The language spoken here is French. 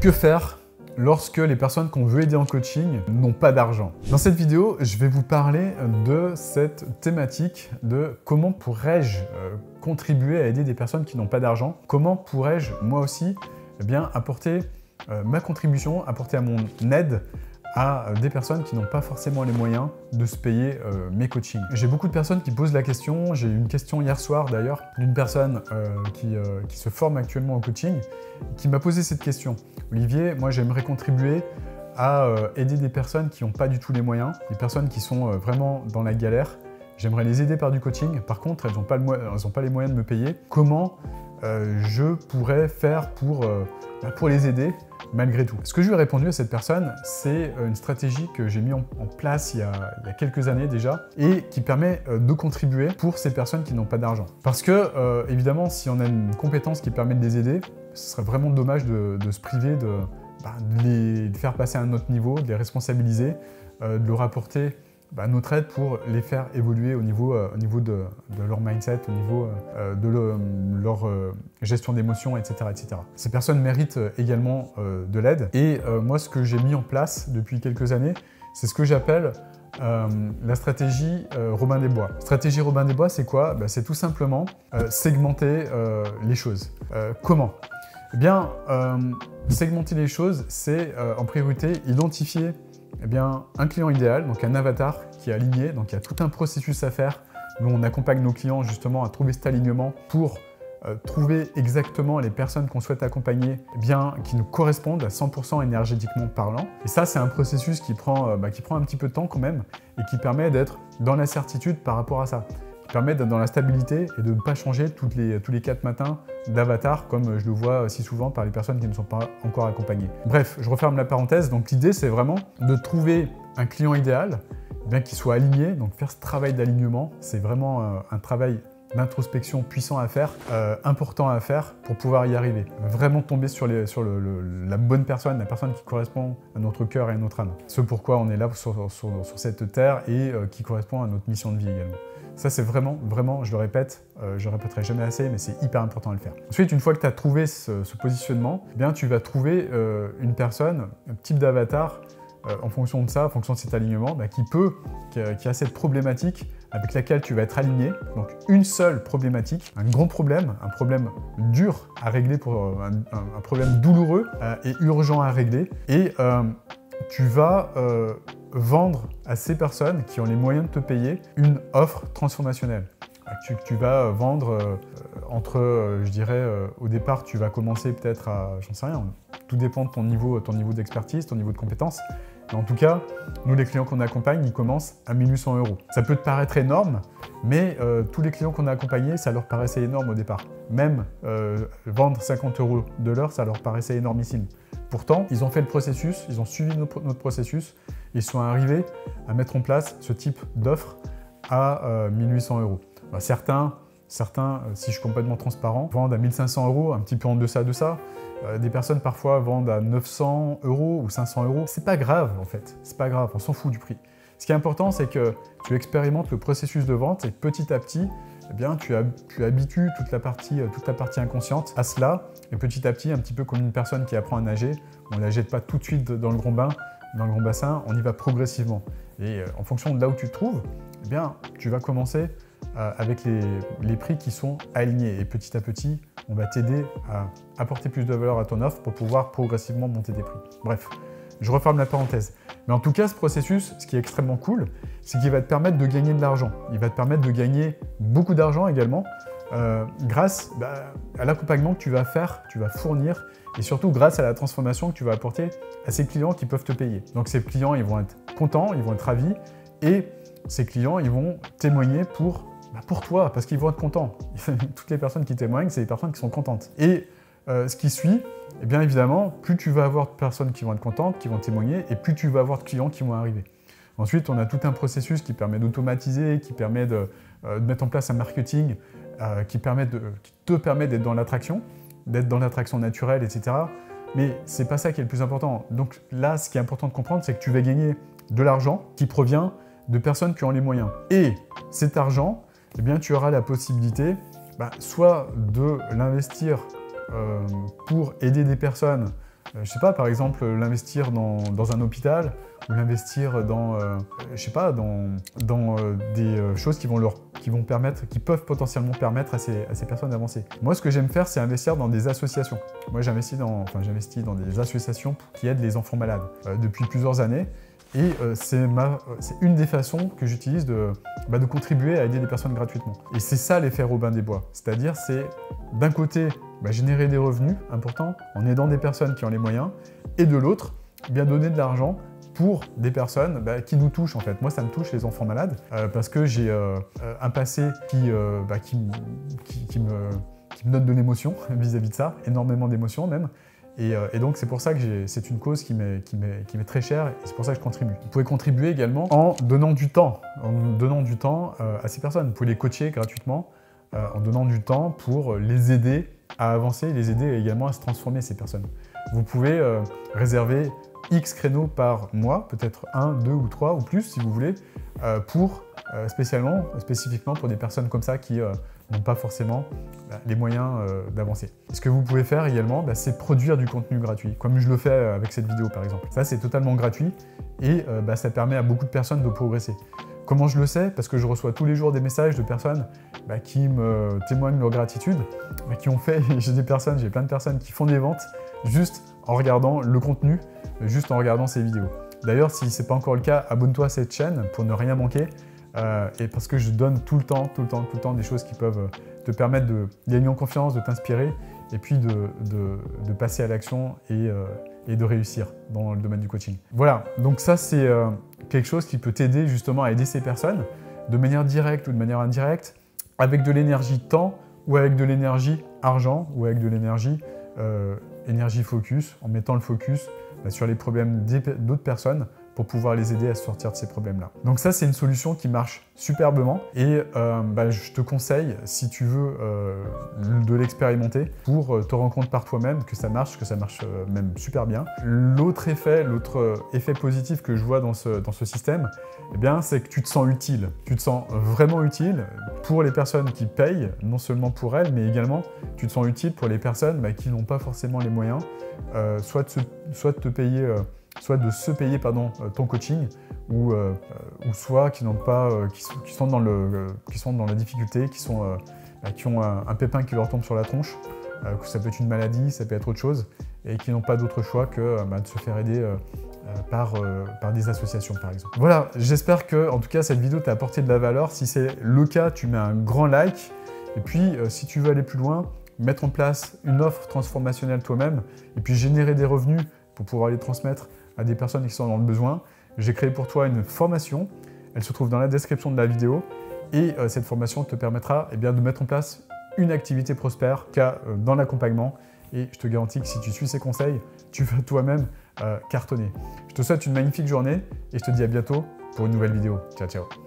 Que faire lorsque les personnes qu'on veut aider en coaching n'ont pas d'argent? Dans cette vidéo, je vais vous parler de cette thématique de comment pourrais-je contribuer à aider des personnes qui n'ont pas d'argent. Comment pourrais-je, moi aussi, apporter ma contribution, apporter à mon aide à des personnes qui n'ont pas forcément les moyens de se payer mes coachings. J'ai beaucoup de personnes qui posent la question. J'ai eu une question hier soir d'ailleurs d'une personne qui se forme actuellement au coaching qui m'a posé cette question. Olivier, moi j'aimerais contribuer à aider des personnes qui n'ont pas du tout les moyens, des personnes qui sont vraiment dans la galère. J'aimerais les aider par du coaching. Par contre, elles n'ont pas les moyens de me payer. Comment je pourrais faire pour les aider malgré tout? Ce que je lui ai répondu à cette personne, c'est une stratégie que j'ai mis en place il y a quelques années déjà et qui permet de contribuer pour ces personnes qui n'ont pas d'argent. Parce que, évidemment, si on a une compétence qui permet de les aider, ce serait vraiment dommage de se priver de les faire passer à un autre niveau, de les responsabiliser, de leur apporter notre aide pour les faire évoluer au niveau de leur mindset, au niveau de leur gestion d'émotions, etc., etc. Ces personnes méritent également de l'aide. Et moi, ce que j'ai mis en place depuis quelques années, c'est ce que j'appelle la stratégie Robin des Bois. Stratégie Robin des Bois, c'est quoi? C'est tout simplement segmenter les choses. Comment? Eh bien, segmenter les choses, c'est en priorité identifier un client idéal, donc un avatar qui est aligné, donc il y a tout un processus à faire. Nous, on accompagne nos clients justement à trouver cet alignement pour trouver exactement les personnes qu'on souhaite accompagner, qui nous correspondent à 100% énergétiquement parlant. Et ça, c'est un processus qui prend un petit peu de temps quand même et qui permet d'être dans la certitude par rapport à ça, qui permet d'être dans la stabilité et de ne pas changer tous les 4 matins d'avatar comme je le vois si souvent par les personnes qui ne sont pas encore accompagnées. Bref, je referme la parenthèse. Donc l'idée, c'est vraiment de trouver un client idéal, qui soit aligné. Donc faire ce travail d'alignement, c'est vraiment un travail d'introspection puissant à faire, important à faire pour pouvoir y arriver. Vraiment tomber sur la bonne personne, la personne qui correspond à notre cœur et à notre âme. Ce pourquoi on est là sur cette terre et qui correspond à notre mission de vie également. Ça, c'est vraiment, je le répète, je le répéterai jamais assez, mais c'est hyper important à le faire. Ensuite, une fois que tu as trouvé ce positionnement, tu vas trouver une personne, un type d'avatar, en fonction de ça, en fonction de cet alignement, qui a cette problématique avec laquelle tu vas être aligné. Donc une seule problématique, un grand problème, un problème dur à régler, un problème douloureux et urgent à régler. Et tu vas vendre à ces personnes qui ont les moyens de te payer une offre transformationnelle. Tu vas vendre je dirais, au départ, tu vas commencer peut-être à, j'en sais rien, tout dépend de ton niveau d'expertise, ton niveau de compétence. Mais en tout cas, nous, les clients qu'on accompagne, ils commencent à 1800 €. Ça peut te paraître énorme, mais tous les clients qu'on a accompagnés, ça leur paraissait énorme au départ. Même vendre 50 € de l'heure, ça leur paraissait énormissime. Pourtant, ils ont fait le processus, ils ont suivi notre processus, ils sont arrivés à mettre en place ce type d'offre à 1800 €. Certains, si je suis complètement transparent, vendent à 1500 €, un petit peu en deçà de ça. Des personnes parfois vendent à 900 € ou 500 €. C'est pas grave en fait, c'est pas grave, on s'en fout du prix. Ce qui est important, c'est que tu expérimentes le processus de vente et petit à petit, tu habitues toute la partie inconsciente à cela. Et petit à petit, un petit peu comme une personne qui apprend à nager, on ne la jette pas tout de suite dans le grand bain, dans le grand bassin, on y va progressivement. Et en fonction de là où tu te trouves, tu vas commencer avec les prix qui sont alignés. Et petit à petit, on va t'aider à apporter plus de valeur à ton offre pour pouvoir progressivement monter tes prix. Bref, je referme la parenthèse. Mais en tout cas, ce processus, ce qui est extrêmement cool, c'est qu'il va te permettre de gagner de l'argent. Il va te permettre de gagner beaucoup d'argent également grâce à l'accompagnement que tu vas faire, tu vas fournir et surtout grâce à la transformation que tu vas apporter à ces clients qui peuvent te payer. Donc ces clients, ils vont être contents, ils vont être ravis et ces clients, ils vont témoigner pour toi, parce qu'ils vont être contents. Toutes les personnes qui témoignent, c'est des personnes qui sont contentes. Et ce qui suit, bien évidemment, plus tu vas avoir de personnes qui vont être contentes, qui vont témoigner, et plus tu vas avoir de clients qui vont arriver. Ensuite, on a tout un processus qui permet d'automatiser, qui permet de mettre en place un marketing, qui te permet d'être dans l'attraction naturelle, etc. Mais c'est pas ça qui est le plus important. Donc là, ce qui est important de comprendre, c'est que tu vas gagner de l'argent qui provient de personnes qui ont les moyens. Et cet argent, tu auras la possibilité soit de l'investir pour aider des personnes Je sais pas, par exemple, l'investir dans un hôpital ou l'investir dans, je sais pas, dans des choses qui peuvent potentiellement permettre à ces personnes d'avancer. Moi, ce que j'aime faire, c'est investir dans des associations. Moi, j'investis dans des associations qui aident les enfants malades depuis plusieurs années. Et c'est une des façons que j'utilise de contribuer à aider des personnes gratuitement. Et c'est ça l'effet Robin des Bois. C'est-à-dire, c'est d'un côté, générer des revenus importants en aidant des personnes qui ont les moyens, et de l'autre, donner de l'argent pour des personnes qui nous touchent en fait. Moi, ça me touche les enfants malades parce que j'ai un passé qui me donne de l'émotion vis-à-vis de ça, énormément d'émotions même. Et donc c'est pour ça que c'est une cause qui m'est très chère et c'est pour ça que je contribue. Vous pouvez contribuer également en donnant du temps, à ces personnes. Vous pouvez les coacher gratuitement en donnant du temps pour les aider à avancer, les aider également à se transformer ces personnes. Vous pouvez réserver X créneaux par mois, peut-être 1, 2 ou 3 ou plus si vous voulez, spécifiquement pour des personnes comme ça qui n'ont pas forcément les moyens d'avancer. Ce que vous pouvez faire également, c'est produire du contenu gratuit, comme je le fais avec cette vidéo par exemple. Ça, c'est totalement gratuit et ça permet à beaucoup de personnes de progresser. Comment je le sais? Parce que je reçois tous les jours des messages de personnes qui me témoignent leur gratitude, qui ont fait, j'ai plein de personnes qui font des ventes juste en regardant le contenu, juste en regardant ces vidéos. D'ailleurs, si ce n'est pas encore le cas, abonne-toi à cette chaîne pour ne rien manquer. Et parce que je donne tout le temps des choses qui peuvent te permettre de gagner en confiance, de t'inspirer et puis de passer à l'action et de réussir dans le domaine du coaching. Voilà, donc ça c'est quelque chose qui peut t'aider justement à aider ces personnes de manière directe ou de manière indirecte, avec de l'énergie temps ou avec de l'énergie argent ou avec de l'énergie énergie focus, en mettant le focus sur les problèmes d'autres personnes pour pouvoir les aider à sortir de ces problèmes-là. Donc ça, c'est une solution qui marche superbement et je te conseille, si tu veux de l'expérimenter, pour te rendre compte par toi-même que ça marche même super bien. L'autre effet positif que je vois dans ce système, c'est que tu te sens utile. Tu te sens vraiment utile pour les personnes qui payent, non seulement pour elles, mais également tu te sens utile pour les personnes qui n'ont pas forcément les moyens, soit de se payer ton coaching ou soit qui sont dans la difficulté, qui ont un pépin qui leur tombe sur la tronche, que ça peut être une maladie, ça peut être autre chose, et qui n'ont pas d'autre choix que de se faire aider par des associations par exemple. Voilà, j'espère que en tout cas cette vidéo t'a apporté de la valeur. Si c'est le cas, tu mets un grand like, et puis si tu veux aller plus loin, mettre en place une offre transformationnelle toi-même, et puis générer des revenus pour pouvoir les transmettre à des personnes qui sont dans le besoin. J'ai créé pour toi une formation, elle se trouve dans la description de la vidéo et cette formation te permettra de mettre en place une activité prospère dans l'accompagnement et je te garantis que si tu suis ces conseils, tu vas toi-même cartonner. Je te souhaite une magnifique journée et je te dis à bientôt pour une nouvelle vidéo. Ciao, ciao.